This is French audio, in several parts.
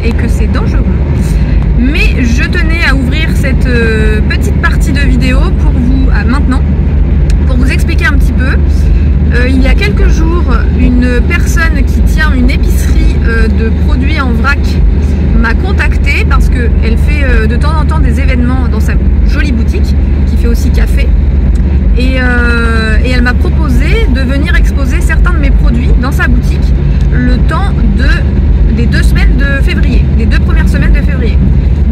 Et que c'est dangereux, mais je tenais à ouvrir cette petite partie de vidéo pour vous maintenant pour vous expliquer un petit peu. Il y a quelques jours, une personne qui tient une épicerie de produits en vrac m'a contactée parce qu'elle fait de temps en temps des événements dans sa jolie boutique qui fait aussi café, et elle m'a proposé de venir exposer certains de mes produits dans sa boutique le temps des 2 semaines de février, les 2 premières semaines de février.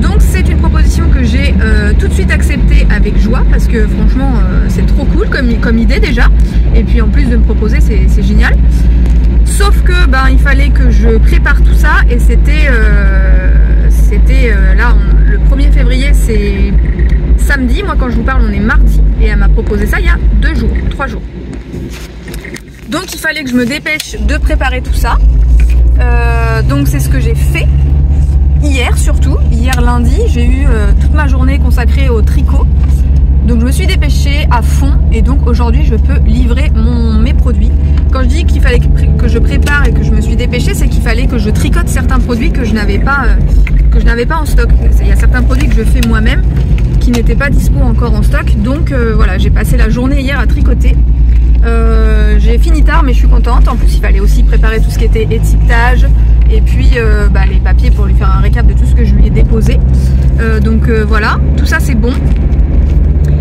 Donc c'est une proposition que j'ai tout de suite acceptée avec joie parce que franchement c'est trop cool comme idée déjà, et puis en plus de me proposer c'est génial. Sauf que il fallait que je prépare tout ça, et c'était là le 1er février, c'est samedi, moi quand je vous parle on est mardi, et elle m'a proposé ça il y a 3 jours. Donc il fallait que je me dépêche de préparer tout ça. Donc c'est ce que j'ai fait hier, surtout hier lundi. J'ai eu toute ma journée consacrée au tricot, donc je me suis dépêchée à fond, et donc aujourd'hui je peux livrer mes produits. Quand je dis qu'il fallait que je prépare et que je me suis dépêchée, c'est qu'il fallait que je tricote certains produits que je n'avais pas en stock. Il y a certains produits que je fais moi-même qui n'étaient pas dispo encore en stock, donc voilà, j'ai passé la journée hier à tricoter. J'ai fini tard, mais je suis contente. En plus il fallait aussi préparer tout ce qui était étiquetage, et puis les papiers pour lui faire un récap de tout ce que je lui ai déposé. Donc voilà, tout ça c'est bon.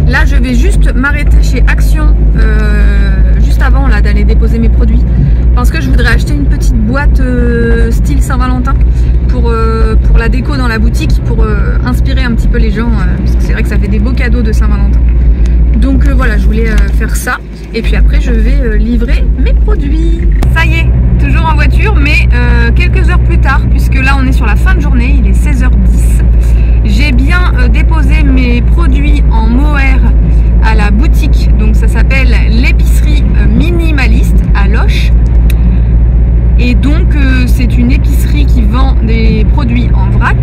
Là je vais juste m'arrêter chez Action juste avant là d'aller déposer mes produits, parce que je voudrais acheter une petite boîte style Saint-Valentin pour la déco dans la boutique, pour inspirer un petit peu les gens, parce que c'est vrai que ça fait des beaux cadeaux de Saint-Valentin. Donc voilà, je voulais faire ça, et puis après je vais livrer mes produits. Ça y est, toujours en voiture, mais quelques heures plus tard, puisque là on est sur la fin de journée, il est 16h10. J'ai bien déposé mes produits en mohair à la boutique, donc ça s'appelle l'épicerie minimaliste à Loches. Et donc c'est une épicerie qui vend des produits en vrac,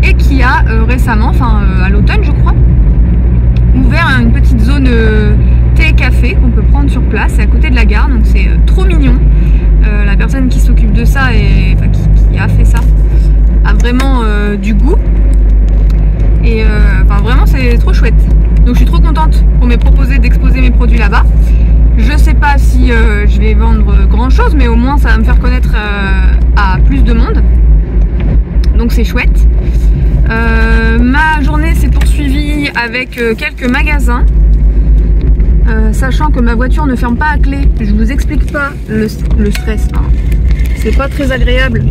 et qui a récemment, à l'automne je crois, ouvert une petite zone thé et café qu'on peut prendre sur place, c'est à côté de la gare, donc c'est trop mignon. La personne qui s'occupe de ça, qui a fait ça, a vraiment du goût, et vraiment c'est trop chouette. Donc je suis trop contente qu'on m'ait proposé d'exposer mes produits là-bas. Je sais pas si je vais vendre grand chose, mais au moins ça va me faire connaître à plus de monde, donc c'est chouette. Ma journée s'est poursuivie avec quelques magasins, sachant que ma voiture ne ferme pas à clé. Je vous explique pas le stress, hein. C'est pas très agréable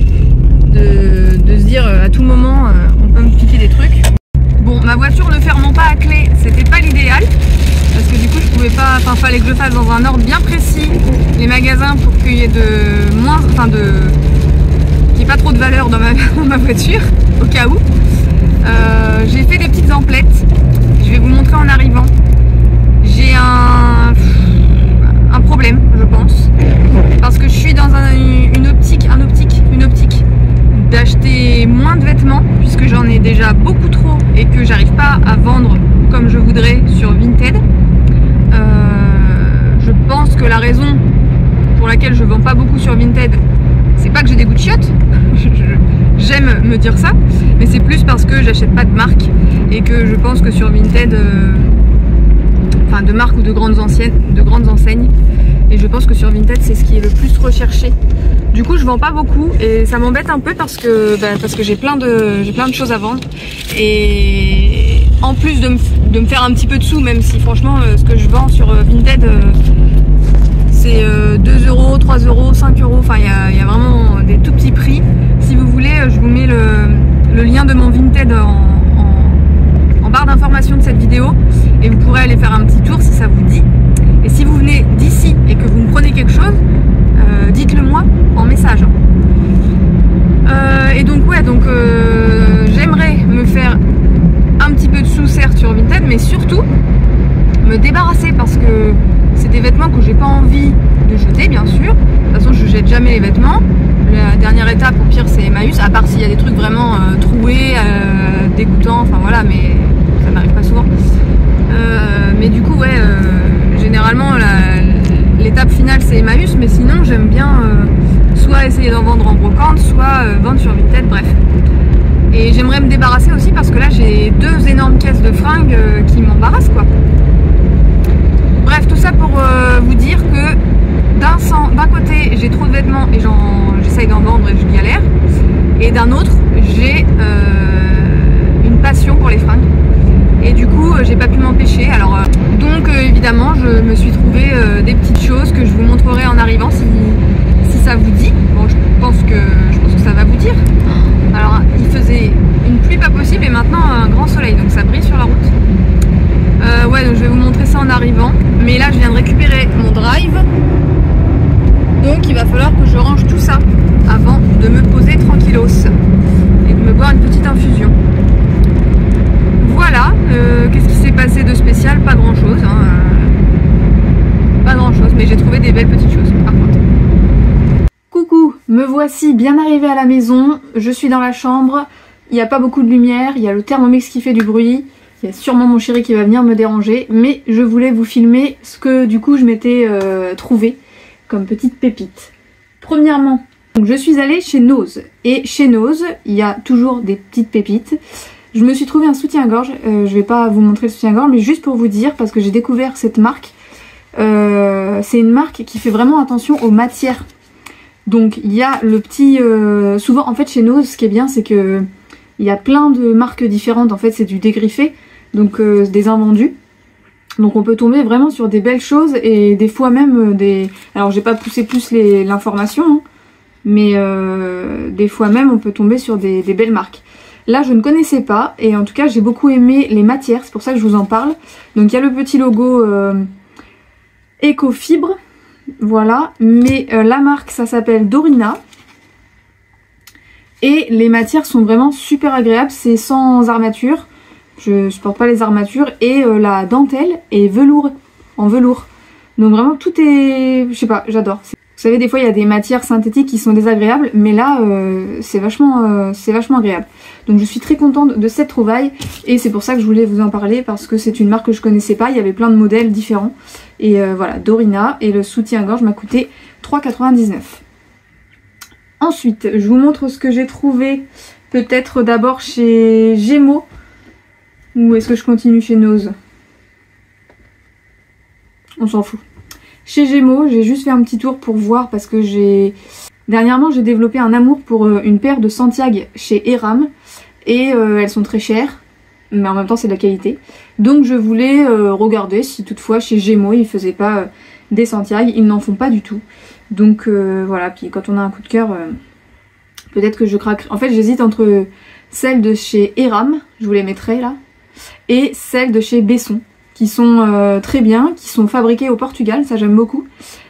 de se dire à tout moment on peut me piquer des trucs. Bon, ma voiture ne fermant pas à clé, c'était pas l'idéal, parce que du coup je pouvais pas, fallait que je fasse dans un ordre bien précis les magasins pour qu'il y ait qu'il n'y ait pas trop de valeur dans ma voiture, au cas où. J'ai fait des petites emplettes, je vais vous montrer en arrivant. J'ai un problème, je pense, parce que je suis dans une optique d'acheter moins de vêtements, puisque j'en ai déjà beaucoup trop et que j'arrive pas à vendre comme je voudrais sur Vinted. Je pense que la raison pour laquelle je vends pas beaucoup sur Vinted, c'est pas que j'ai des goûts de chiottes, j'aime me dire ça, mais c'est plus parce que j'achète pas de marque, et que je pense que sur Vinted, de marques ou de grandes enseignes, et je pense que sur Vinted c'est ce qui est le plus recherché. Du coup je vends pas beaucoup, et ça m'embête un peu parce que j'ai plein de choses à vendre, et en plus de me faire un petit peu de sous, même si franchement ce que je vends sur Vinted c'est 2 €, 3 €, 5 €, il y a vraiment des tout petits prix. Si vous voulez, je vous mets le lien de mon Vinted en barre d'information de cette vidéo, et vous pourrez aller faire un petit tour si ça vous dit. Et si vous venez d'ici et que vous me prenez quelque chose, dites-le moi en message. Et donc j'aimerais me faire un petit peu de sous, certes, sur Vinted, mais surtout me débarrasser, parce que c'est des vêtements que j'ai pas envie de jeter, bien sûr. De toute façon je jette jamais les vêtements, la dernière étape au pire c'est Emmaüs, à part s'il y a des trucs vraiment troués, dégoûtants, enfin voilà, mais ça m'arrive pas souvent. Mais du coup ouais, généralement l'étape finale c'est Emmaüs, mais sinon j'aime bien soit essayer d'en vendre en brocante, soit vendre sur Vinted, bref. Et j'aimerais me débarrasser aussi parce que là j'ai 2 énormes caisses de fringues qui m'embarrassent quoi. Bref, tout ça pour vous dire que d'un côté j'ai trop de vêtements et j'essaye d'en vendre et je galère, et d'un autre j'ai une passion pour les fringues et du coup j'ai pas pu m'empêcher. Alors donc évidemment je me suis trouvé des petites choses que je vous montrerai en arrivant si ça vous dit. Bon, je pense que ça va vous dire. Alors il faisait une pluie pas possible et maintenant un grand soleil, donc ça brille sur la route. Ouais, donc je vais vous montrer ça en arrivant, mais là je viens de récupérer mon drive, donc il va falloir que je range tout ça avant de me poser tranquillos et de me boire une petite infusion. Voilà, qu'est-ce qui s'est passé de spécial? Pas grand chose, hein, pas grand chose, mais j'ai trouvé des belles petites choses par contre. Coucou, me voici bien arrivée à la maison, je suis dans la chambre, il n'y a pas beaucoup de lumière, il y a le Thermomix qui fait du bruit, il y a sûrement mon chéri qui va venir me déranger, mais je voulais vous filmer ce que du coup je m'étais trouvé comme petite pépite. Premièrement, donc je suis allée chez Nose, et chez Nose, il y a toujours des petites pépites. Je me suis trouvé un soutien-gorge, je vais pas vous montrer le soutien-gorge, mais juste pour vous dire, parce que j'ai découvert cette marque, c'est une marque qui fait vraiment attention aux matières. Donc il y a le petit... souvent en fait chez Nose, ce qui est bien c'est que il y a plein de marques différentes, en fait c'est du dégriffé, donc des invendus. Donc on peut tomber vraiment sur des belles choses et des fois même des... Alors j'ai pas poussé plus l'information, hein, mais des fois même on peut tomber sur des belles marques. Là je ne connaissais pas et en tout cas j'ai beaucoup aimé les matières, c'est pour ça que je vous en parle. Donc il y a le petit logo Ecofibre. Voilà, mais la marque ça s'appelle Dorina et les matières sont vraiment super agréables, c'est sans armature, je supporte pas les armatures, et la dentelle est en velours, donc vraiment tout est, je sais pas, j'adore. Vous savez des fois il y a des matières synthétiques qui sont désagréables, mais là c'est vachement agréable. Donc je suis très contente de cette trouvaille et c'est pour ça que je voulais vous en parler parce que c'est une marque que je connaissais pas, il y avait plein de modèles différents. Et voilà, Dorina, et le soutien-gorge m'a coûté 3,99 €. Ensuite, je vous montre ce que j'ai trouvé, peut-être d'abord chez Gémeaux, ou est-ce que je continue chez Nose? On s'en fout. Chez Gémeaux, j'ai juste fait un petit tour pour voir parce que dernièrement j'ai développé un amour pour une paire de Santiago chez Eram et elles sont très chères, mais en même temps c'est de la qualité. Donc je voulais regarder si toutefois chez Gémeaux ils faisaient pas des Santiago, ils n'en font pas du tout. Donc voilà, puis quand on a un coup de cœur, peut-être que je craque. En fait j'hésite entre celle de chez Eram, je vous les mettrai là, et celle de chez Besson, qui sont très bien, qui sont fabriquées au Portugal, ça j'aime beaucoup,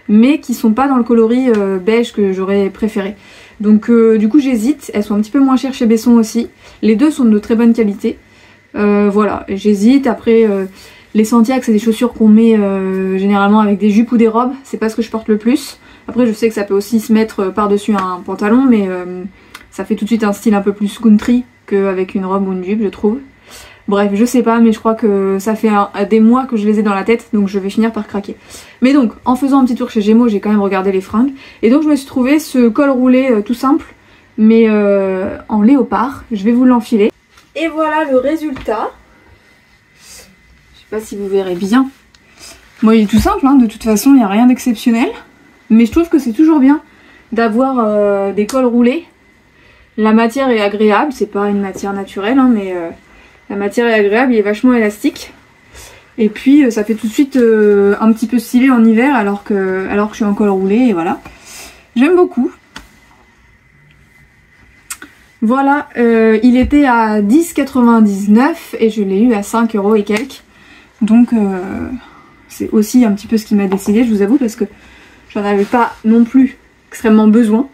mais qui sont pas dans le coloris beige que j'aurais préféré. Donc du coup j'hésite, elles sont un petit peu moins chères chez Besson aussi, les deux sont de très bonne qualité. Voilà, j'hésite. Après les Santiago c'est des chaussures qu'on met généralement avec des jupes ou des robes, c'est pas ce que je porte le plus. Après je sais que ça peut aussi se mettre par dessus un pantalon, mais ça fait tout de suite un style un peu plus country qu'avec une robe ou une jupe je trouve. Bref, je sais pas, mais je crois que ça fait des mois que je les ai dans la tête, donc je vais finir par craquer. Mais donc, en faisant un petit tour chez Gémeaux, j'ai quand même regardé les fringues. Et donc je me suis trouvé ce col roulé tout simple, mais en léopard. Je vais vous l'enfiler. Et voilà le résultat. Je sais pas si vous verrez bien. Bon, il est tout simple, hein, de toute façon, il n'y a rien d'exceptionnel. Mais je trouve que c'est toujours bien d'avoir des cols roulés. La matière est agréable, c'est pas une matière naturelle, hein, mais... la matière est agréable, il est vachement élastique. Et puis ça fait tout de suite un petit peu stylé en hiver alors que je suis en col roulé et voilà. J'aime beaucoup. Voilà, il était à 10,99 € et je l'ai eu à 5 € et quelques. Donc c'est aussi un petit peu ce qui m'a décidé, je vous avoue, parce que j'en avais pas non plus extrêmement besoin.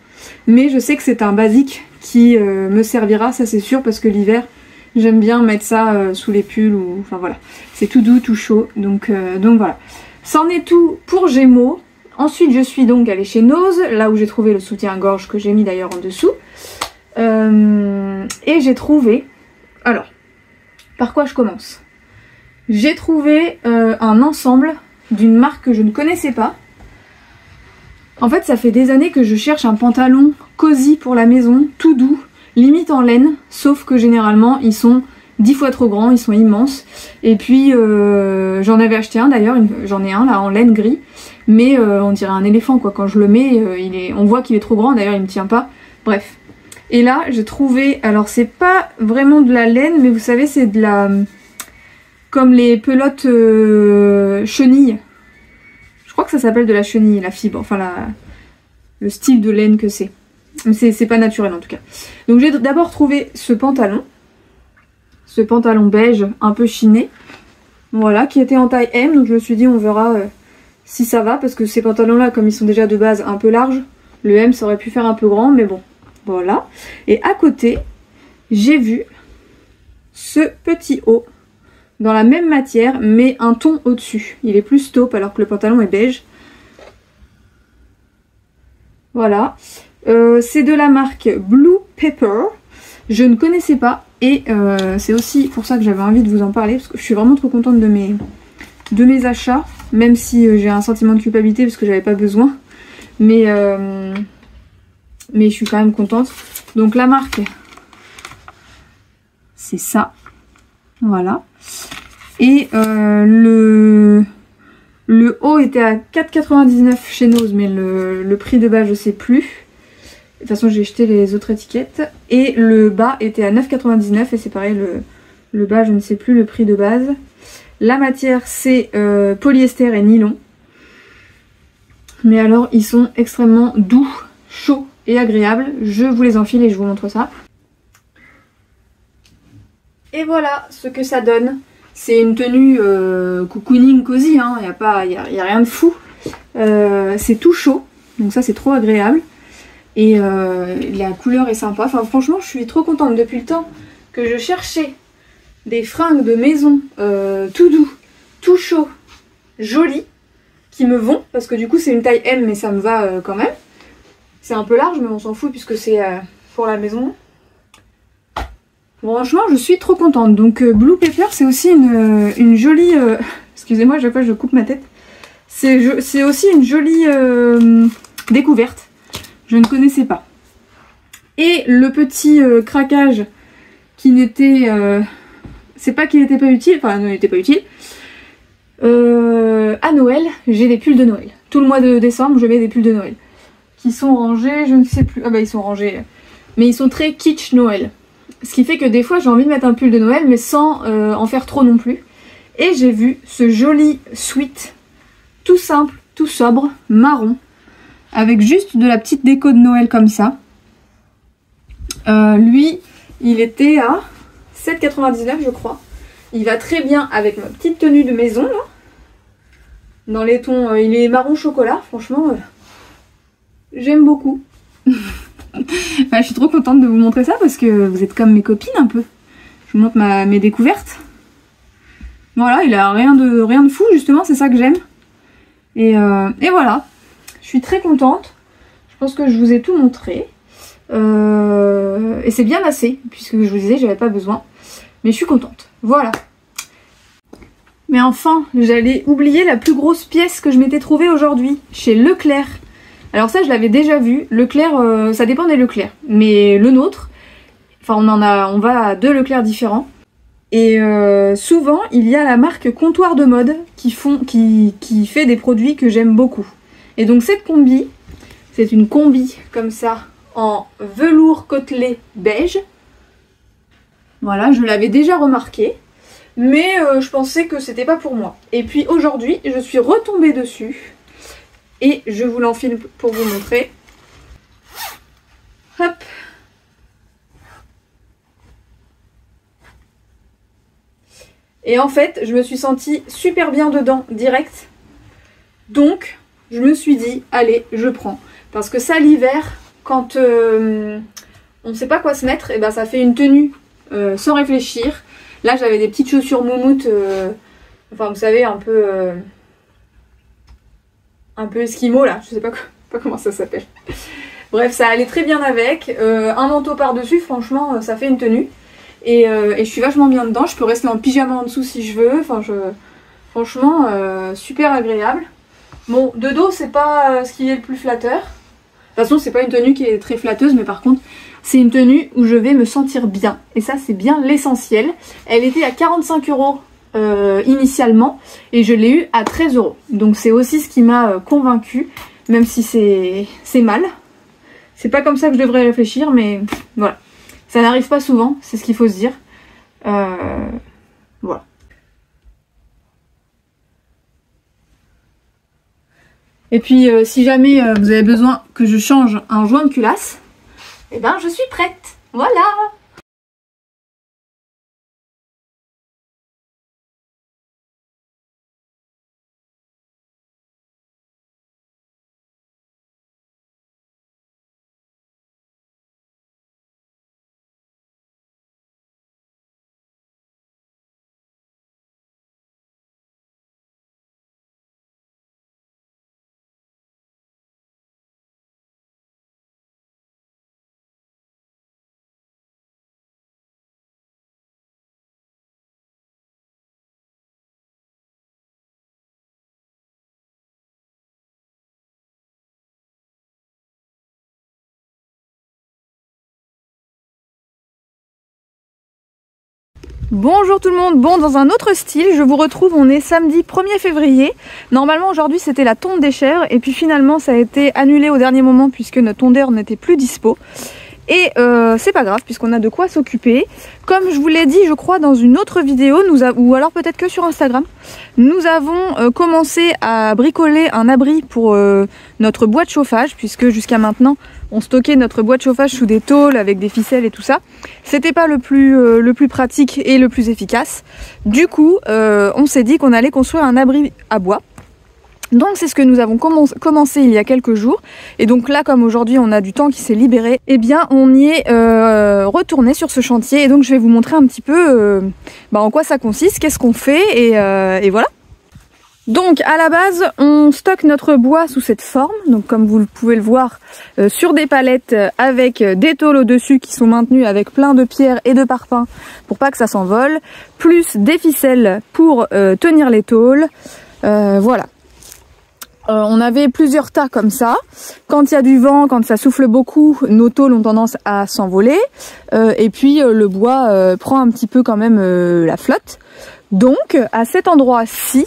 Mais je sais que c'est un basique qui me servira, ça c'est sûr, parce que l'hiver... j'aime bien mettre ça sous les pulls ou... enfin voilà. C'est tout doux, tout chaud. Donc voilà. C'en est tout pour Gémeaux. Ensuite, je suis donc allée chez Nose, là où j'ai trouvé le soutien-gorge que j'ai mis d'ailleurs en dessous. Et j'ai trouvé... Alors, par quoi je commence? J'ai trouvé un ensemble d'une marque que je ne connaissais pas. En fait, ça fait des années que je cherche un pantalon cosy pour la maison, tout doux, limite en laine, sauf que généralement, ils sont 10 fois trop grands, ils sont immenses. Et puis, j'en avais acheté un d'ailleurs, j'en ai un là en laine gris. Mais on dirait un éléphant quoi, quand je le mets, on voit qu'il est trop grand, d'ailleurs il me tient pas, bref. Et là j'ai trouvé, alors c'est pas vraiment de la laine, mais vous savez c'est de la... comme les pelotes chenilles. Je crois que ça s'appelle de la chenille, la fibre, enfin le style de laine que c'est. Mais c'est pas naturel en tout cas. Donc j'ai d'abord trouvé ce pantalon beige un peu chiné, voilà, qui était en taille M, donc je me suis dit on verra... si ça va, parce que ces pantalons là comme ils sont déjà de base un peu larges, le M ça aurait pu faire un peu grand, mais bon, voilà. Et à côté j'ai vu ce petit haut dans la même matière mais un ton au dessus, il est plus taupe alors que le pantalon est beige. Voilà, c'est de la marque Blue Pepper, je ne connaissais pas et c'est aussi pour ça que j'avais envie de vous en parler, parce que je suis vraiment trop contente de mes achats, même si j'ai un sentiment de culpabilité parce que j'avais pas besoin, mais je suis quand même contente. Donc la marque c'est ça, voilà, et le haut était à 4,99 chez Nose, mais le prix de base je sais plus, de toute façon j'ai jeté les autres étiquettes, et le bas était à 9,99 et c'est pareil, le bas je ne sais plus le prix de base. La matière c'est polyester et nylon. Mais alors ils sont extrêmement doux, chauds et agréables. Je vous les enfile et je vous montre ça. Et voilà ce que ça donne. C'est une tenue cocooning cosy, hein. Y a rien de fou. C'est tout chaud, donc ça c'est trop agréable. Et la couleur est sympa. Enfin franchement je suis trop contente depuis le temps que je cherchais des fringues de maison tout doux, tout chaud, joli, qui me vont, parce que du coup c'est une taille M mais ça me va quand même. C'est un peu large mais on s'en fout puisque c'est pour la maison. Bon, franchement je suis trop contente. Donc Blue Pepper c'est aussi une jolie... excusez-moi à chaque fois je coupe ma tête. C'est aussi une jolie découverte. Je ne connaissais pas. Et le petit craquage qui n'était... c'est pas qu'il n'était pas utile, enfin non il n'était pas utile. À Noël, j'ai des pulls de Noël. Tout le mois de décembre, je mets des pulls de Noël. Qui sont rangés, je ne sais plus. Ah bah ils sont rangés. Mais ils sont très kitsch Noël. Ce qui fait que des fois j'ai envie de mettre un pull de Noël, mais sans en faire trop non plus. Et j'ai vu ce joli sweat, tout simple, tout sobre, marron. Avec juste de la petite déco de Noël comme ça. Lui, il était à 7,99 je crois. Il va très bien avec ma petite tenue de maison là. Dans les tons, il est marron chocolat, franchement, j'aime beaucoup. Enfin, je suis trop contente de vous montrer ça parce que vous êtes comme mes copines un peu. Je vous montre mes découvertes. Voilà, il a rien de fou justement, c'est ça que j'aime. Et voilà, je suis très contente. Je pense que je vous ai tout montré. Et c'est bien assez, puisque je vous disais, j'avais pas besoin. Mais je suis contente. Voilà. Mais enfin, j'allais oublier la plus grosse pièce que je m'étais trouvée aujourd'hui, chez Leclerc. Alors ça, je l'avais déjà vu. Leclerc, ça dépend des Leclerc. Mais le nôtre, enfin on va à 2 Leclerc différents. Et souvent, il y a la marque Comptoir de Mode qui fait des produits que j'aime beaucoup. Et donc cette combi, c'est une combi comme ça, en velours côtelé beige. Voilà, je l'avais déjà remarqué. Mais je pensais que c'était pas pour moi. Et puis aujourd'hui, je suis retombée dessus. Et je vous l'enfile pour vous montrer. Hop. Et en fait, je me suis sentie super bien dedans, direct. Donc, je me suis dit, allez, je prends. Parce que ça, l'hiver, quand on ne sait pas quoi se mettre, et ben ça fait une tenue sans réfléchir. Là, j'avais des petites chaussures moumoutes, enfin, vous savez, un peu un peu esquimau là, je sais pas comment ça s'appelle. Bref, ça allait très bien avec. Un manteau par-dessus, franchement, ça fait une tenue. Et je suis vachement bien dedans. Je peux rester en pyjama en dessous si je veux. Enfin, franchement, super agréable. Bon, de dos, c'est pas ce qui est le plus flatteur. De toute façon, c'est pas une tenue qui est très flatteuse, mais par contre, c'est une tenue où je vais me sentir bien. Et ça, c'est bien l'essentiel. Elle était à 45 € initialement et je l'ai eu à 13 €. Donc c'est aussi ce qui m'a convaincue, même si c'est mal. C'est pas comme ça que je devrais réfléchir, mais voilà. Ça n'arrive pas souvent, c'est ce qu'il faut se dire. Voilà. Et puis si jamais vous avez besoin que je change un joint de culasse, eh ben je suis prête. Voilà. Bonjour tout le monde, bon dans un autre style, je vous retrouve, on est samedi 1er février. Normalement aujourd'hui c'était la tonte des chèvres et puis finalement ça a été annulé au dernier moment puisque notre tondeur n'était plus dispo. Et c'est pas grave puisqu'on a de quoi s'occuper. Comme je vous l'ai dit je crois dans une autre vidéo, ou alors peut-être que sur Instagram, nous avons commencé à bricoler un abri pour notre bois de chauffage, puisque jusqu'à maintenant on stockait notre bois de chauffage sous des tôles avec des ficelles et tout ça. C'était pas le plus pratique et le plus efficace. Du coup on s'est dit qu'on allait construire un abri à bois. Donc c'est ce que nous avons commencé il y a quelques jours. Et donc là, comme aujourd'hui on a du temps qui s'est libéré, eh bien on y est retourné sur ce chantier. Et donc je vais vous montrer un petit peu en quoi ça consiste, qu'est-ce qu'on fait et voilà. Donc à la base on stocke notre bois sous cette forme, donc comme vous pouvez le voir sur des palettes avec des tôles au-dessus qui sont maintenues avec plein de pierres et de parpaings pour pas que ça s'envole, plus des ficelles pour tenir les tôles, voilà. On avait plusieurs tas comme ça. Quand il y a du vent, quand ça souffle beaucoup, nos tôles ont tendance à s'envoler. Et puis le bois prend un petit peu quand même la flotte. Donc à cet endroit-ci,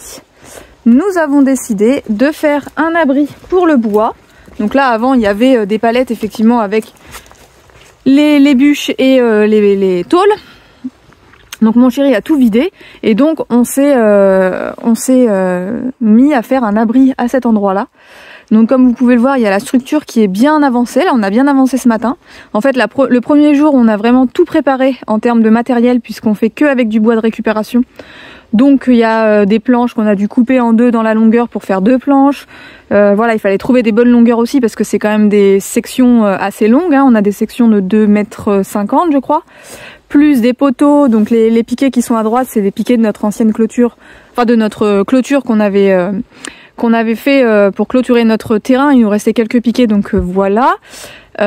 nous avons décidé de faire un abri pour le bois. Donc là avant il y avait des palettes effectivement avec les bûches et les tôles. Donc mon chéri a tout vidé et donc on s'est mis à faire un abri à cet endroit-là. Donc comme vous pouvez le voir, il y a la structure qui est bien avancée. Là, on a bien avancé ce matin. En fait, le premier jour, on a vraiment tout préparé en termes de matériel puisqu'on fait que avec du bois de récupération. Donc il y a des planches qu'on a dû couper en deux dans la longueur pour faire 2 planches. Voilà, il fallait trouver des bonnes longueurs aussi parce que c'est quand même des sections assez longues. Hein. On a des sections de 2,50 m je crois. Plus des poteaux, donc les piquets qui sont à droite, c'est des piquets de notre ancienne clôture, enfin de notre clôture qu'on avait fait pour clôturer notre terrain. Il nous restait quelques piquets, donc voilà. On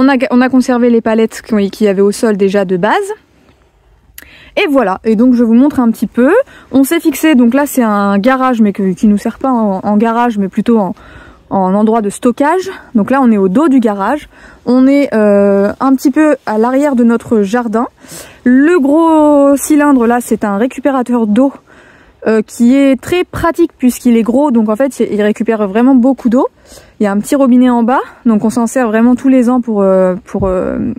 a conservé les palettes qu'il y avait au sol déjà de base. Et voilà, et donc je vous montre un petit peu. On s'est fixé, donc là c'est un garage, mais qui nous sert pas en garage, mais plutôt en endroit de stockage. Donc là on est au dos du garage, on est un petit peu à l'arrière de notre jardin. Le gros cylindre là c'est un récupérateur d'eau qui est très pratique puisqu'il est gros, donc en fait il récupère vraiment beaucoup d'eau. Il y a un petit robinet en bas, donc on s'en sert vraiment tous les ans pour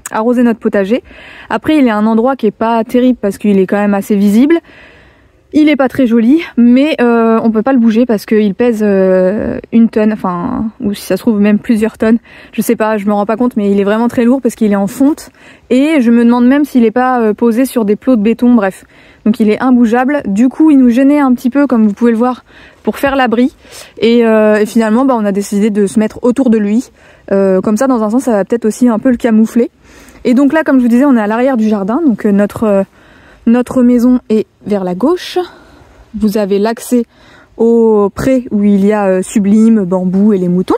arroser notre potager. Après il est à un endroit qui est pas terrible parce qu'il est quand même assez visible. Il est pas très joli, mais on peut pas le bouger parce qu'il pèse 1 tonne, enfin, ou si ça se trouve même plusieurs tonnes. Je sais pas, je me rends pas compte, mais il est vraiment très lourd parce qu'il est en fonte. Et je me demande même s'il est pas posé sur des plots de béton, bref. Donc il est imbougeable. Du coup, il nous gênait un petit peu, comme vous pouvez le voir, pour faire l'abri. Et finalement, on a décidé de se mettre autour de lui. Comme ça, dans un sens, ça va peut-être aussi un peu le camoufler. Et donc là, comme je vous disais, on est à l'arrière du jardin, donc notre maison est vers la gauche. Vous avez l'accès au pré où il y a Sublime, Bambou et les moutons.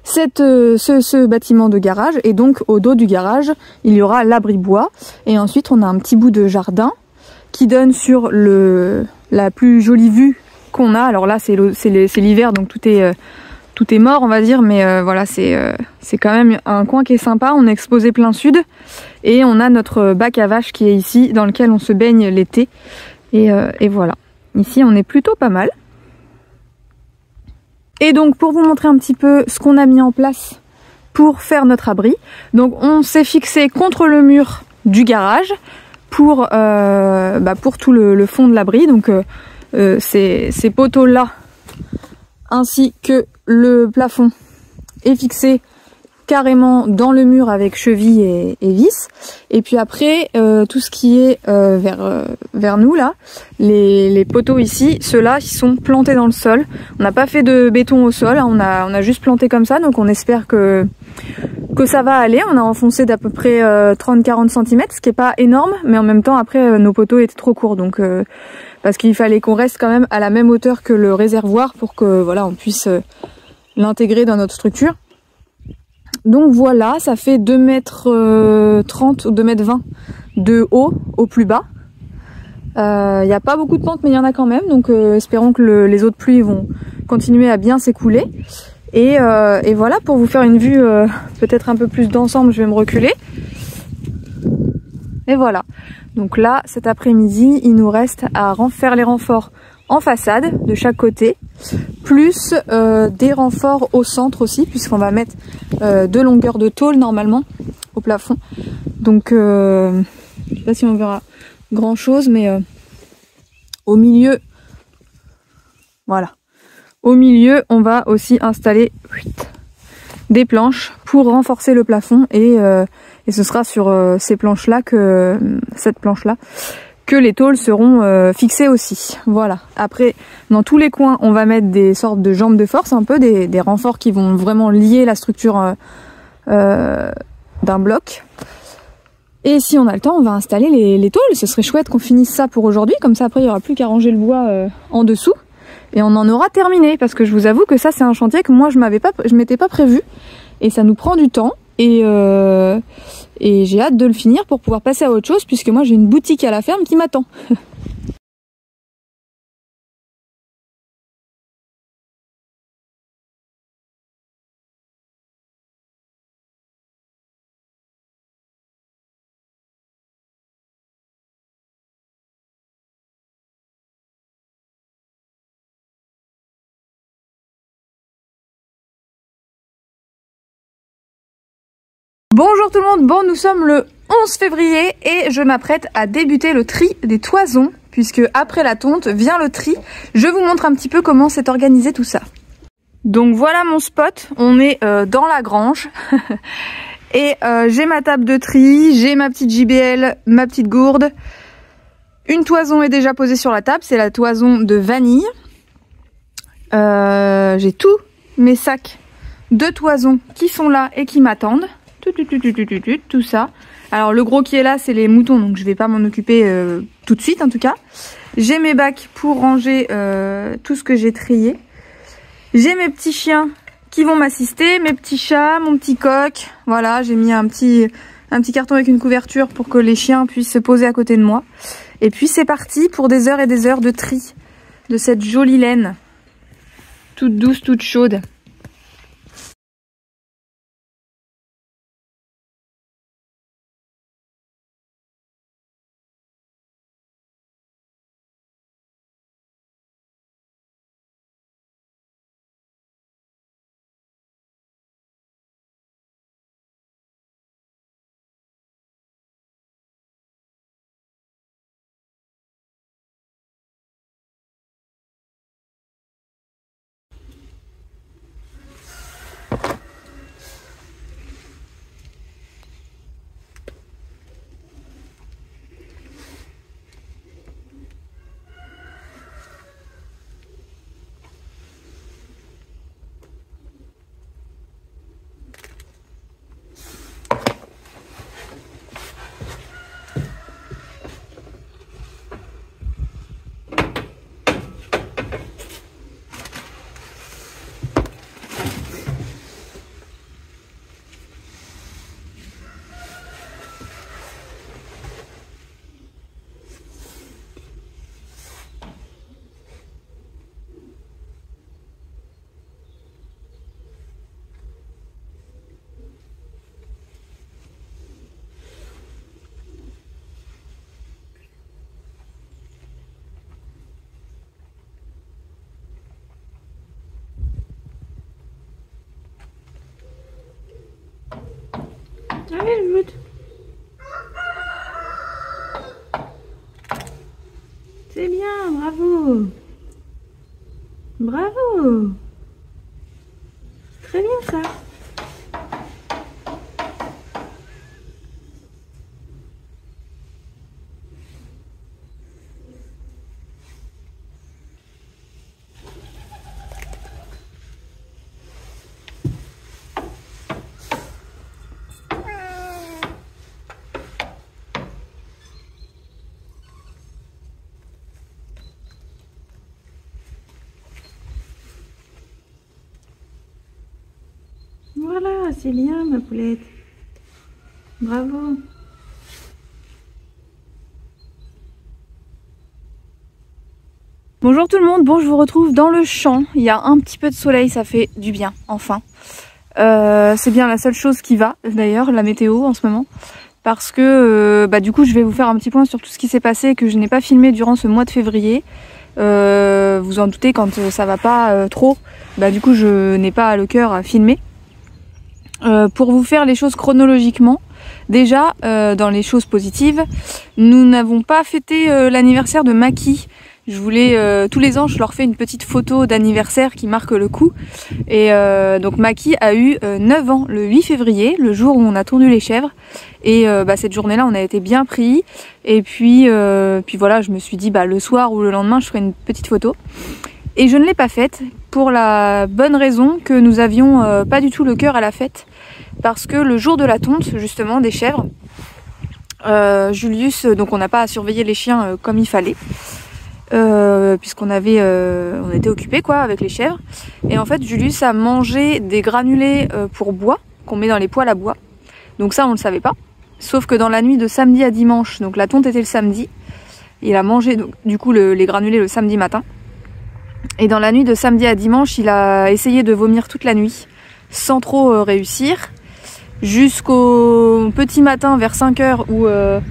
Ce bâtiment de garage, et donc au dos du garage il y aura l'abri bois, et ensuite on a un petit bout de jardin qui donne sur la plus jolie vue qu'on a. Alors là c'est l'hiver, donc tout est mort on va dire, mais voilà, c'est quand même un coin qui est sympa. On est exposé plein sud et on a notre bac à vache qui est ici, dans lequel on se baigne l'été, et voilà, ici on est plutôt pas mal. Et donc pour vous montrer un petit peu ce qu'on a mis en place pour faire notre abri, donc on s'est fixé contre le mur du garage pour tout le fond de l'abri. Donc ces poteaux là ainsi que le plafond est fixé carrément dans le mur avec cheville et vis. Et puis après tout ce qui est vers nous là, les poteaux ici, ceux-là ils sont plantés dans le sol. On n'a pas fait de béton au sol, hein, on a juste planté comme ça, donc on espère que ça va aller. On a enfoncé d'à peu près 30-40 cm, ce qui est pas énorme, mais en même temps après nos poteaux étaient trop courts, donc parce qu'il fallait qu'on reste quand même à la même hauteur que le réservoir pour que voilà on puisse l'intégrer dans notre structure. Donc voilà, ça fait 2,30 m ou 2,20 m de haut au plus bas. Il n'y a pas beaucoup de pente, mais il y en a quand même, donc espérons que les eaux de pluie vont continuer à bien s'écouler. Et voilà, pour vous faire une vue peut-être un peu plus d'ensemble, je vais me reculer. Et voilà, donc là cet après-midi il nous reste à faire les renforts en façade de chaque côté, plus des renforts au centre aussi, puisqu'on va mettre 2 longueurs de tôle normalement au plafond. Donc je sais pas si on verra grand chose, mais au milieu, voilà, au milieu on va aussi installer des planches pour renforcer le plafond, et ce sera sur cette planche là que les tôles seront fixées aussi. Voilà. Après, dans tous les coins, on va mettre des sortes de jambes de force, un peu des renforts qui vont vraiment lier la structure d'un bloc. Et si on a le temps, on va installer les tôles. Ce serait chouette qu'on finisse ça pour aujourd'hui, comme ça après il n'y aura plus qu'à ranger le bois en dessous. Et on en aura terminé, parce que je vous avoue que ça c'est un chantier que moi je m'étais pas prévu, et ça nous prend du temps, et j'ai hâte de le finir pour pouvoir passer à autre chose, puisque moi j'ai une boutique à la ferme qui m'attend. Bonjour tout le monde, bon nous sommes le 11 février et je m'apprête à débuter le tri des toisons, puisque après la tonte vient le tri. Je vous montre un petit peu comment s'est organisé tout ça. Donc voilà mon spot, on est dans la grange et j'ai ma table de tri, j'ai ma petite JBL, ma petite gourde. Une toison est déjà posée sur la table, c'est la toison de vanille. J'ai tous mes sacs de toison qui sont là et qui m'attendent. Tout ça. Alors le gros qui est là c'est les moutons, donc je vais pas m'en occuper tout de suite en tout cas. J'ai mes bacs pour ranger tout ce que j'ai trié. J'ai mes petits chiens qui vont m'assister, mes petits chats, mon petit coq. Voilà, j'ai mis un petit carton avec une couverture pour que les chiens puissent se poser à côté de moi. Et puis c'est parti pour des heures et des heures de tri de cette jolie laine toute douce, toute chaude. Allez, le bout. C'est bien, bravo. Bravo. Très bien ça. Voilà, c'est bien ma poulette. Bravo. Bonjour tout le monde, bon je vous retrouve dans le champ. Il y a un petit peu de soleil, ça fait du bien, enfin. C'est bien la seule chose qui va d'ailleurs, la météo en ce moment. Parce que du coup je vais vous faire un petit point sur tout ce qui s'est passé et que je n'ai pas filmé durant ce mois de février. Vous en doutez, quand ça va pas trop, du coup je n'ai pas le cœur à filmer. Pour vous faire les choses chronologiquement, déjà dans les choses positives, nous n'avons pas fêté l'anniversaire de Maki. Je voulais, tous les ans je leur fais une petite photo d'anniversaire qui marque le coup. Et donc Maki a eu 9 ans le 8 février, le jour où on a tondu les chèvres. Et cette journée-là on a été bien pris. Et puis voilà, je me suis dit le soir ou le lendemain je ferai une petite photo. Et je ne l'ai pas faite pour la bonne raison que nous avions pas du tout le cœur à la fête. Parce que le jour de la tonte justement des chèvres, Julius, donc on n'a pas à surveiller les chiens comme il fallait. Puisqu'on on était occupés avec les chèvres. Et en fait Julius a mangé des granulés pour bois, qu'on met dans les poêles à bois. Donc ça on le savait pas. Sauf que dans la nuit de samedi à dimanche, donc la tonte était le samedi, il a mangé du coup les granulés le samedi matin. Et dans la nuit de samedi à dimanche, il a essayé de vomir toute la nuit, sans trop réussir, jusqu'au petit matin vers 5 h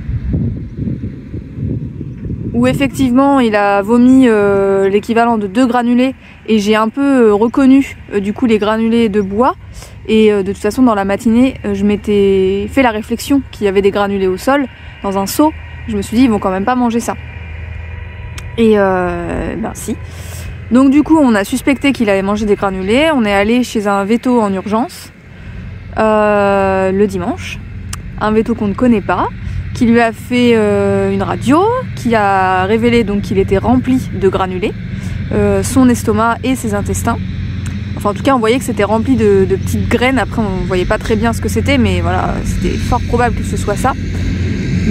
où effectivement il a vomi l'équivalent de 2 granulés, et j'ai un peu reconnu du coup les granulés de bois. Et de toute façon dans la matinée, je m'étais fait la réflexion qu'il y avait des granulés au sol, dans un seau. Je me suis dit ils vont quand même pas manger ça. Et si. Donc du coup on a suspecté qu'il avait mangé des granulés, on est allé chez un véto en urgence le dimanche, un véto qu'on ne connaît pas, qui lui a fait une radio, qui a révélé donc qu'il était rempli de granulés, son estomac et ses intestins. Enfin en tout cas on voyait que c'était rempli de petites graines, après on voyait pas très bien ce que c'était, mais voilà, c'était fort probable que ce soit ça.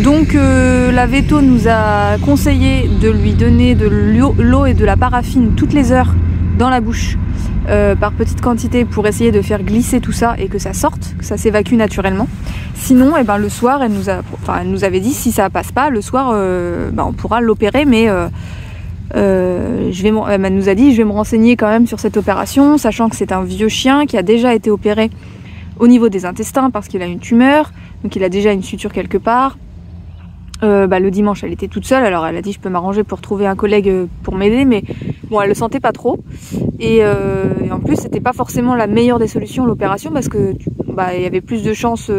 Donc la véto nous a conseillé de lui donner de l'eau et de la paraffine toutes les heures dans la bouche par petite quantité pour essayer de faire glisser tout ça et que ça sorte, que ça s'évacue naturellement. Sinon le soir elle nous avait dit si ça passe pas le soir on pourra l'opérer, mais elle nous a dit je vais me renseigner quand même sur cette opération, sachant que c'est un vieux chien qui a déjà été opéré au niveau des intestins parce qu'il a une tumeur, donc il a déjà une suture quelque part. Le dimanche elle était toute seule, alors elle a dit je peux m'arranger pour trouver un collègue pour m'aider, mais bon elle le sentait pas trop, et en plus c'était pas forcément la meilleure des solutions l'opération, parce que il y avait plus de chances,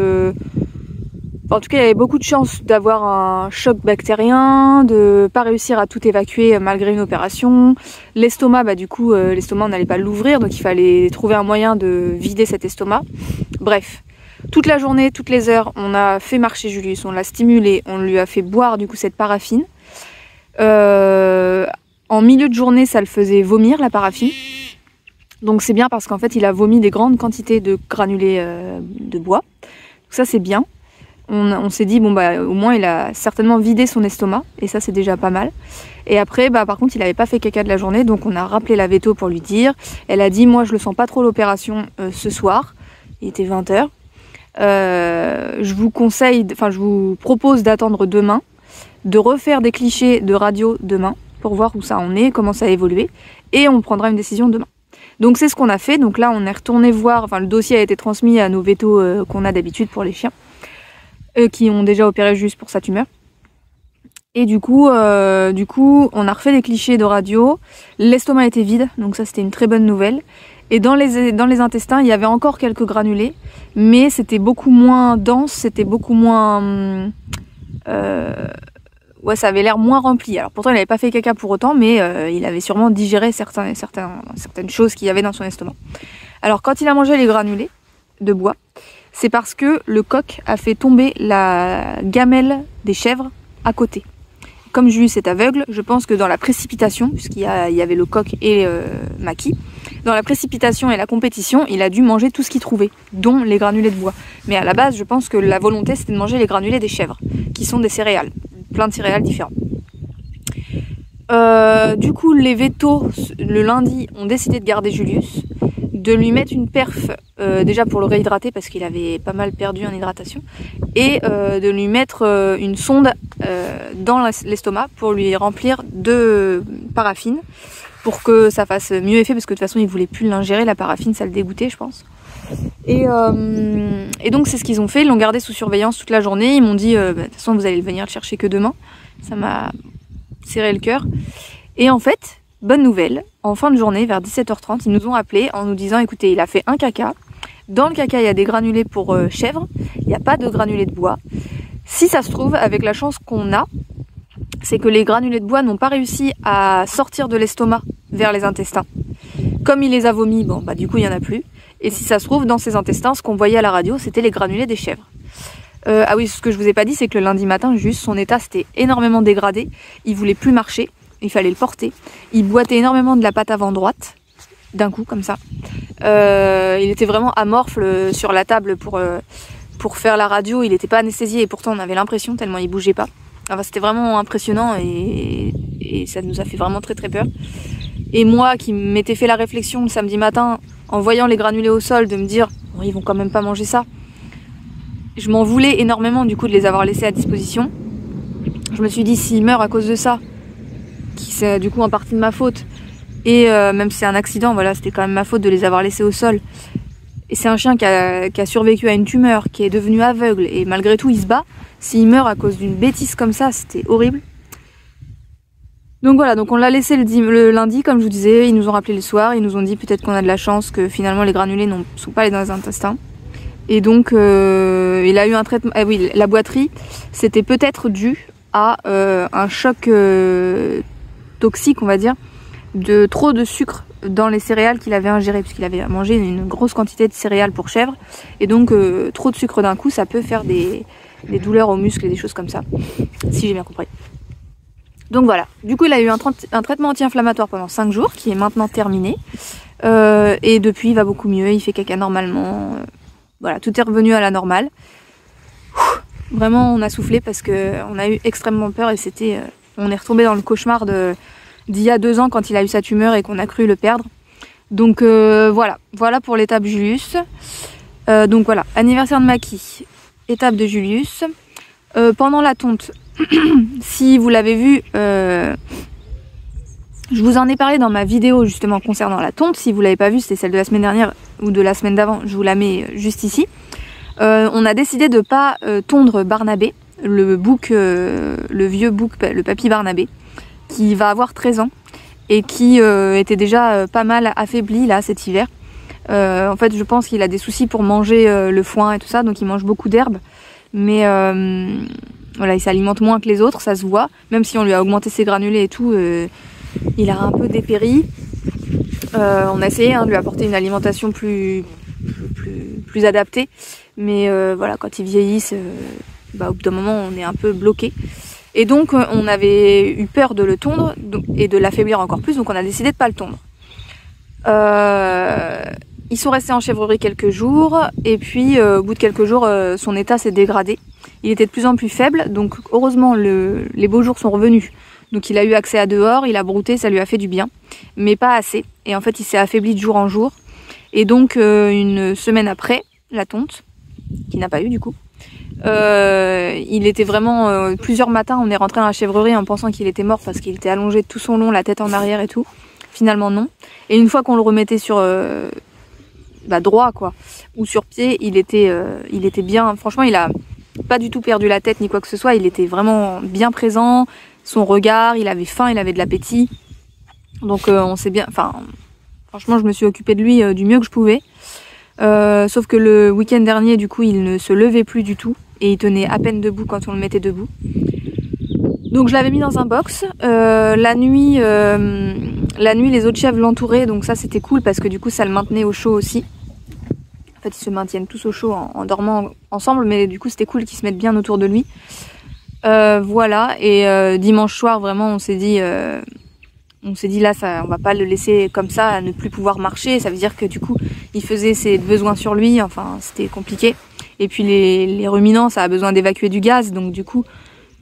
en tout cas il y avait beaucoup de chances d'avoir un choc bactérien, de pas réussir à tout évacuer malgré une opération. L'estomac, l'estomac on n'allait pas l'ouvrir, donc il fallait trouver un moyen de vider cet estomac. Bref, toute la journée, toutes les heures, on a fait marcher Julius, on l'a stimulé, on lui a fait boire du coup cette paraffine. En milieu de journée, ça le faisait vomir la paraffine. Donc c'est bien parce qu'en fait il a vomi des grandes quantités de granulés de bois. Donc ça c'est bien. On s'est dit au moins il a certainement vidé son estomac, et ça c'est déjà pas mal. Et après par contre il avait pas fait caca de la journée, donc on a rappelé la véto pour lui dire. Elle a dit moi je le sens pas trop l'opération ce soir. Il était 20 h. Je vous propose d'attendre demain, de refaire des clichés de radio demain pour voir où ça en est, comment ça a évolué, et on prendra une décision demain. Donc c'est ce qu'on a fait. Donc là on est retourné voir, le dossier a été transmis à nos vétos qu'on a d'habitude pour les chiens, qui ont déjà opéré juste pour sa tumeur. Et du coup on a refait des clichés de radio. L'estomac était vide, donc ça c'était une très bonne nouvelle. Et dans les intestins, il y avait encore quelques granulés, mais c'était beaucoup moins dense, c'était beaucoup moins... ouais, ça avait l'air moins rempli. Alors pourtant, il n'avait pas fait caca pour autant, mais il avait sûrement digéré certaines choses qu'il y avait dans son estomac. Alors quand il a mangé les granulés de bois, c'est parce que le coq a fait tomber la gamelle des chèvres à côté. Comme Julius est aveugle, je pense que dans la précipitation, puisqu'il y avait le coq et Maki, dans la précipitation et la compétition, il a dû manger tout ce qu'il trouvait, dont les granulés de bois. Mais à la base, je pense que la volonté, c'était de manger les granulés des chèvres, qui sont des céréales, plein de céréales différents. Du coup, les vétos, le lundi, ont décidé de garder Julius, de lui mettre une perf, déjà pour le réhydrater, parce qu'il avait pas mal perdu en hydratation, et de lui mettre une sonde dans l'estomac pour lui remplir de paraffine, pour que ça fasse mieux effet, parce que de toute façon il voulait plus l'ingérer, la paraffine ça le dégoûtait je pense. Et donc c'est ce qu'ils ont fait, ils l'ont gardé sous surveillance toute la journée, ils m'ont dit de toute façon vous allez venir le chercher que demain, ça m'a serré le cœur. Et en fait, bonne nouvelle, en fin de journée vers 17h30 ils nous ont appelés en nous disant écoutez il a fait un caca, dans le caca il y a des granulés pour chèvres, il n'y a pas de granulés de bois, si ça se trouve avec la chance qu'on a, c'est que les granulés de bois n'ont pas réussi à sortir de l'estomac vers les intestins. Comme il les a vomis, bon bah du coup il n'y en a plus. Et si ça se trouve, dans ses intestins, ce qu'on voyait à la radio, c'était les granulés des chèvres. Ah oui, ce que je vous ai pas dit, c'est que le lundi matin, juste son état s'était énormément dégradé. Il voulait plus marcher, il fallait le porter. Il boitait énormément de la patte avant droite, d'un coup comme ça. Il était vraiment amorphe sur la table pour faire la radio. Il n'était pas anesthésié et pourtant on avait l'impression tellement il bougeait pas. Enfin, c'était vraiment impressionnant et ça nous a fait vraiment très très peur. Et moi qui m'étais fait la réflexion le samedi matin en voyant les granulés au sol de me dire oh, ils vont quand même pas manger ça. Je m'en voulais énormément du coup de les avoir laissés à disposition. Je me suis dit s'ils meurent à cause de ça, qui c'est du coup en partie de ma faute, et même si c'est un accident, voilà, c'était quand même ma faute de les avoir laissés au sol. Et c'est un chien qui a survécu à une tumeur, qui est devenu aveugle et malgré tout il se bat. S'il meurt à cause d'une bêtise comme ça, c'était horrible. Donc voilà, donc on l'a laissé le lundi, comme je vous disais, ils nous ont rappelé le soir, ils nous ont dit peut-être qu'on a de la chance, que finalement les granulés ne sont pas allés dans les intestins. Et donc il a eu un traitement, oui, la boiterie, c'était peut-être dû à un choc toxique, on va dire, de trop de sucre dans les céréales qu'il avait ingérées, puisqu'il avait mangé une grosse quantité de céréales pour chèvres. Et donc trop de sucre d'un coup, ça peut faire des douleurs aux muscles et des choses comme ça, si j'ai bien compris. Donc voilà, du coup il a eu un traitement anti-inflammatoire pendant 5 jours, qui est maintenant terminé. Et depuis il va beaucoup mieux, il fait caca normalement. Voilà, tout est revenu à la normale. Vraiment on a soufflé parce qu'on a eu extrêmement peur et c'était... on est retombé dans le cauchemar d'il y a 2 ans quand il a eu sa tumeur et qu'on a cru le perdre. Donc voilà pour l'étape Julius. Donc voilà, anniversaire de Maki, étape de Julius. Pendant la tonte, si vous l'avez vu, je vous en ai parlé dans ma vidéo justement concernant la tonte. Si vous l'avez pas vue, c'était celle de la semaine dernière ou de la semaine d'avant, je vous la mets juste ici. On a décidé de pas tondre Barnabé, le vieux bouc, le papy Barnabé, qui va avoir 13 ans et qui était déjà pas mal affaibli là cet hiver. En fait je pense qu'il a des soucis pour manger le foin et tout ça, donc il mange beaucoup d'herbes, mais voilà, il s'alimente moins que les autres, ça se voit, même si on lui a augmenté ses granulés et tout, il a un peu dépéri. On a essayé de lui apporter une alimentation plus adaptée, mais voilà, quand ils vieillissent, au bout d'un moment on est un peu bloqué. Et donc on avait eu peur de le tondre et de l'affaiblir encore plus, donc on a décidé de pas le tondre. Ils sont restés en chèvrerie quelques jours, et puis au bout de quelques jours son état s'est dégradé. Il était de plus en plus faible, donc heureusement les beaux jours sont revenus. Donc il a eu accès à dehors, il a brouté, ça lui a fait du bien, mais pas assez. Et en fait il s'est affaibli de jour en jour. Et donc une semaine après la tonte, qu'il n'a pas eu du coup, il était vraiment plusieurs matins on est rentré dans la chèvrerie en pensant qu'il était mort parce qu'il était allongé de tout son long, la tête en arrière et tout. Finalement non. Et une fois qu'on le remettait sur droit quoi, ou sur pied, il était bien. Franchement il a pas du tout perdu la tête ni quoi que ce soit, il était vraiment bien présent. Son regard, il avait faim, il avait de l'appétit. Donc on s'est bien, enfin Franchement, je me suis occupée de lui du mieux que je pouvais. Sauf que le week-end dernier, du coup, il ne se levait plus du tout. Et il tenait à peine debout quand on le mettait debout. Donc je l'avais mis dans un box. La nuit, les autres chèvres l'entouraient. Donc ça, c'était cool parce que du coup, ça le maintenait au chaud aussi. En fait, ils se maintiennent tous au chaud en dormant ensemble. Mais du coup, c'était cool qu'ils se mettent bien autour de lui. Voilà. Et dimanche soir, vraiment, on s'est dit là, on va pas le laisser comme ça, à ne plus pouvoir marcher. Ça veut dire que du coup, il faisait ses besoins sur lui. Enfin, c'était compliqué. Et puis les ruminants, ça a besoin d'évacuer du gaz. Donc du coup,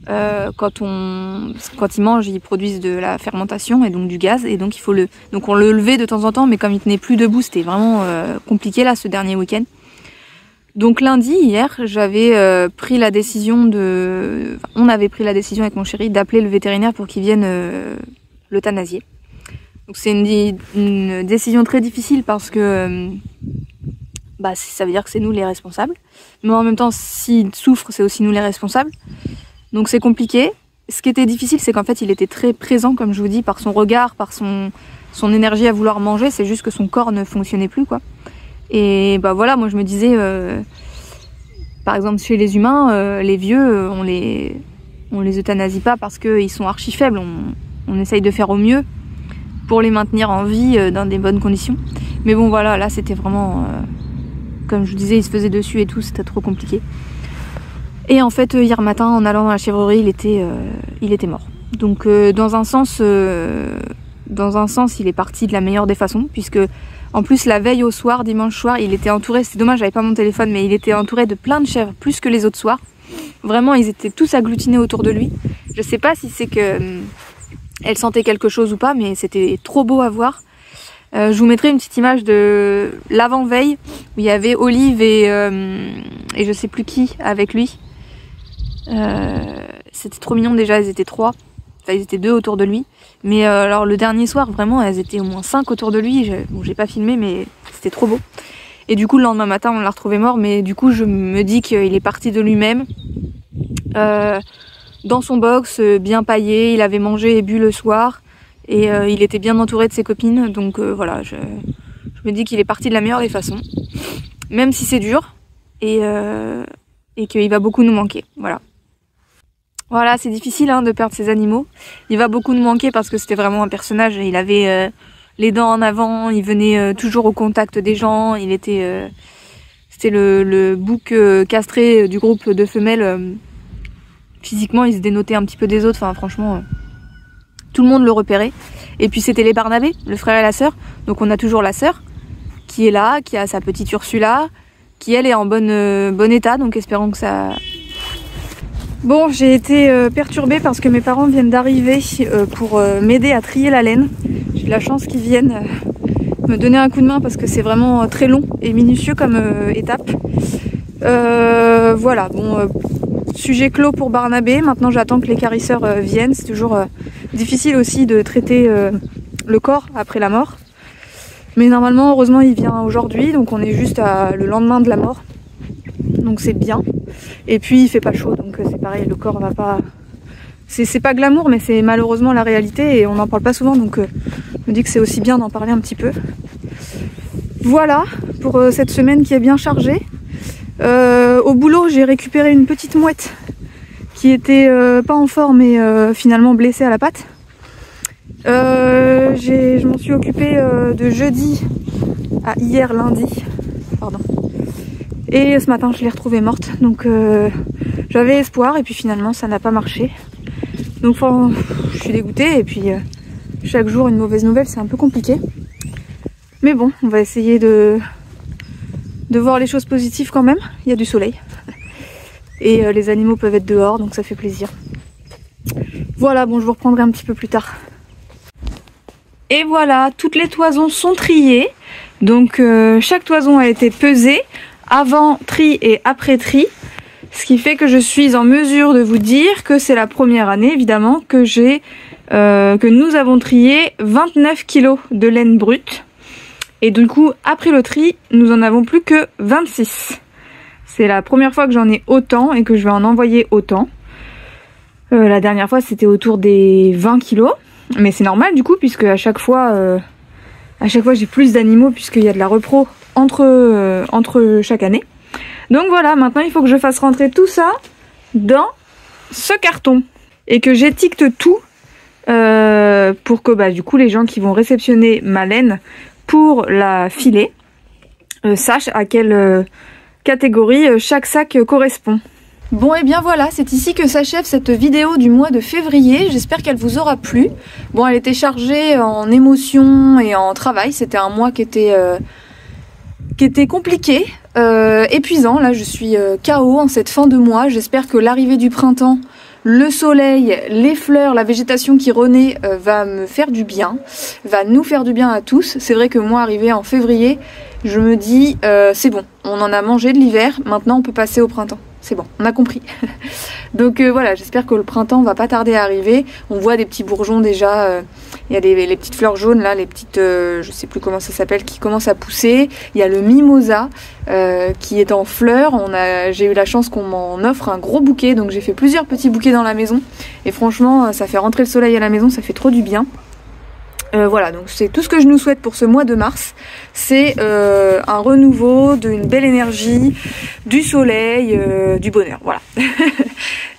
quand ils mangent, ils produisent de la fermentation et donc du gaz. Et donc donc on le levait de temps en temps, mais comme il tenait plus debout, c'était vraiment compliqué là ce dernier week-end. Donc lundi, hier, j'avais pris la décision on avait pris la décision avec mon chéri d'appeler le vétérinaire pour qu'il vienne l'euthanasier. Donc c'est une décision très difficile parce que ça veut dire que c'est nous les responsables. Mais en même temps, s'il souffre, c'est aussi nous les responsables. Donc c'est compliqué. Ce qui était difficile, c'est qu'en fait, il était très présent, comme je vous dis, par son regard, par son énergie à vouloir manger. C'est juste que son corps ne fonctionnait plus, quoi. Et voilà, moi je me disais, par exemple, chez les humains, les vieux, on les euthanasie pas parce qu'ils sont archi faibles. On essaye de faire au mieux pour les maintenir en vie dans des bonnes conditions. Mais bon, voilà, là, c'était vraiment... comme je vous disais, il se faisait dessus et tout, c'était trop compliqué. Et en fait, hier matin, en allant dans la chèvrerie, il était mort. Donc dans un sens, il est parti de la meilleure des façons, puisque en plus la veille au soir, dimanche soir, il était entouré, c'est dommage, j'avais pas mon téléphone, mais il était entouré de plein de chèvres, plus que les autres soirs. Vraiment, ils étaient tous agglutinés autour de lui. Je sais pas si c'est que elle sentait quelque chose ou pas, mais c'était trop beau à voir. Je vous mettrai une petite image de l'avant-veille où il y avait Olive et je sais plus qui avec lui. C'était trop mignon déjà, elles étaient 3. Enfin, ils étaient 2 autour de lui. Mais alors le dernier soir, vraiment, elles étaient au moins 5 autour de lui. J'ai pas filmé, mais c'était trop beau. Et du coup, le lendemain matin, on l'a retrouvé mort. Mais du coup, je me dis qu'il est parti de lui-même. Dans son box, bien paillé. Il avait mangé et bu le soir. Et il était bien entouré de ses copines, donc voilà, je me dis qu'il est parti de la meilleure des façons, même si c'est dur, et qu'il va beaucoup nous manquer, voilà. Voilà, c'est difficile de perdre ces animaux, il va beaucoup nous manquer parce que c'était vraiment un personnage, il avait les dents en avant, il venait toujours au contact des gens, c'était le bouc castré du groupe de femelles, physiquement il se dénotait un petit peu des autres, enfin franchement... tout le monde le repérait. Et puis c'était les Barnabé, le frère et la sœur. Donc on a toujours la sœur qui est là, qui a sa petite Ursula, qui elle est en bon état. Donc espérons que ça... Bon, j'ai été perturbée parce que mes parents viennent d'arriver pour m'aider à trier la laine. J'ai de la chance qu'ils viennent me donner un coup de main parce que c'est vraiment très long et minutieux comme étape. Voilà, bon... sujet clos pour Barnabé, maintenant j'attends que les carisseurs viennent, c'est toujours difficile aussi de traiter le corps après la mort. Mais normalement, heureusement, il vient aujourd'hui, donc on est juste le lendemain de la mort. Donc c'est bien. Et puis il fait pas chaud, donc c'est pareil, le corps va pas... C'est pas glamour, mais c'est malheureusement la réalité et on n'en parle pas souvent, donc je me dis que c'est aussi bien d'en parler un petit peu. Voilà pour cette semaine qui est bien chargée. Au boulot, j'ai récupéré une petite mouette qui était pas en forme et finalement blessée à la patte. Je m'en suis occupée de jeudi à hier lundi, pardon. Et ce matin, je l'ai retrouvée morte. Donc j'avais espoir et puis finalement, ça n'a pas marché. Donc je suis dégoûtée et puis chaque jour une mauvaise nouvelle, c'est un peu compliqué. Mais bon, on va essayer de voir les choses positives quand même. Il y a du soleil et les animaux peuvent être dehors, donc ça fait plaisir. Voilà, bon, je vous reprendrai un petit peu plus tard. Et voilà, toutes les toisons sont triées, donc chaque toison a été pesée avant tri et après tri, ce qui fait que je suis en mesure de vous dire que c'est la première année évidemment que nous avons trié 29 kg de laine brute. Et du coup, après le tri, nous en avons plus que 26. C'est la première fois que j'en ai autant et que je vais en envoyer autant. La dernière fois, c'était autour des 20 kilos. Mais c'est normal du coup, puisque à chaque fois, À chaque fois j'ai plus d'animaux puisqu'il y a de la repro entre chaque année. Donc voilà, maintenant il faut que je fasse rentrer tout ça dans ce carton et que j'étiquette tout pour que du coup les gens qui vont réceptionner ma laine pour la filer sachent à quelle catégorie chaque sac correspond. Bon et bien voilà, c'est ici que s'achève cette vidéo du mois de février, j'espère qu'elle vous aura plu. Bon, elle était chargée en émotions et en travail, c'était un mois qui était compliqué, épuisant. Là je suis KO en cette fin de mois, j'espère que l'arrivée du printemps, le soleil, les fleurs, la végétation qui renaît va me faire du bien, va nous faire du bien à tous. C'est vrai que moi, arrivé en février, je me dis c'est bon, on en a mangé de l'hiver, maintenant on peut passer au printemps. C'est bon, on a compris. Donc voilà, j'espère que le printemps va pas tarder à arriver. On voit des petits bourgeons déjà, il y a les petites fleurs jaunes là, les petites, je sais plus comment ça s'appelle, qui commencent à pousser. Il y a le mimosa qui est en fleurs. J'ai eu la chance qu'on m'en offre un gros bouquet, donc j'ai fait plusieurs petits bouquets dans la maison. Et franchement, ça fait rentrer le soleil à la maison, ça fait trop du bien. Voilà, donc c'est tout ce que je nous souhaite pour ce mois de mars. C'est un renouveau, d'une belle énergie, du soleil, du bonheur. Voilà.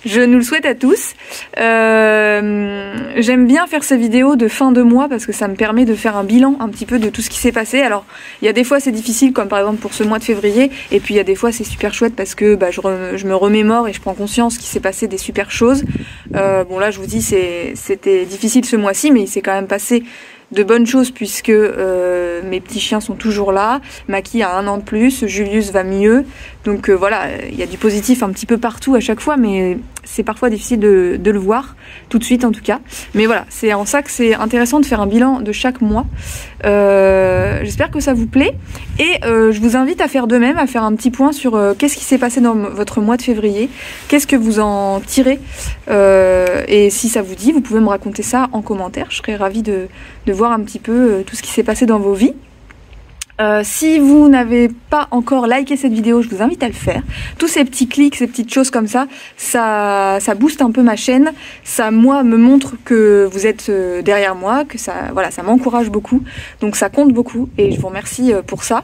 Je nous le souhaite à tous. J'aime bien faire ces vidéos de fin de mois parce que ça me permet de faire un bilan un petit peu de tout ce qui s'est passé. Alors, il y a des fois c'est difficile, comme par exemple pour ce mois de février, et puis il y a des fois c'est super chouette parce que je me remémore et je prends conscience qu'il s'est passé des super choses. Bon là, je vous dis, c'était difficile ce mois-ci, mais il s'est quand même passé de bonnes choses puisque mes petits chiens sont toujours là, Maki a 1 an de plus, Julius va mieux, donc voilà, il y a du positif un petit peu partout à chaque fois, mais c'est parfois difficile de le voir tout de suite en tout cas. Mais voilà, c'est en ça que c'est intéressant de faire un bilan de chaque mois. J'espère que ça vous plaît et je vous invite à faire de même, à faire un petit point sur qu'est-ce qui s'est passé dans votre mois de février, qu'est-ce que vous en tirez, et si ça vous dit, vous pouvez me raconter ça en commentaire, je serais ravie de voir un petit peu tout ce qui s'est passé dans vos vies. Si vous n'avez pas encore liké cette vidéo, je vous invite à le faire. Tous ces petits clics, ces petites choses comme ça, ça booste un peu ma chaîne. Ça, moi, me montre que vous êtes derrière moi, que ça m'encourage beaucoup. Donc ça compte beaucoup et je vous remercie pour ça.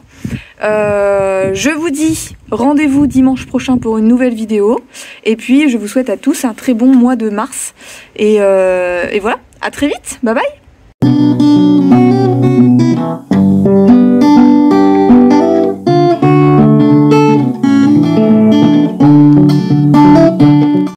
Je vous dis rendez-vous dimanche prochain pour une nouvelle vidéo. Et puis, je vous souhaite à tous un très bon mois de mars. Et voilà, à très vite. Bye bye.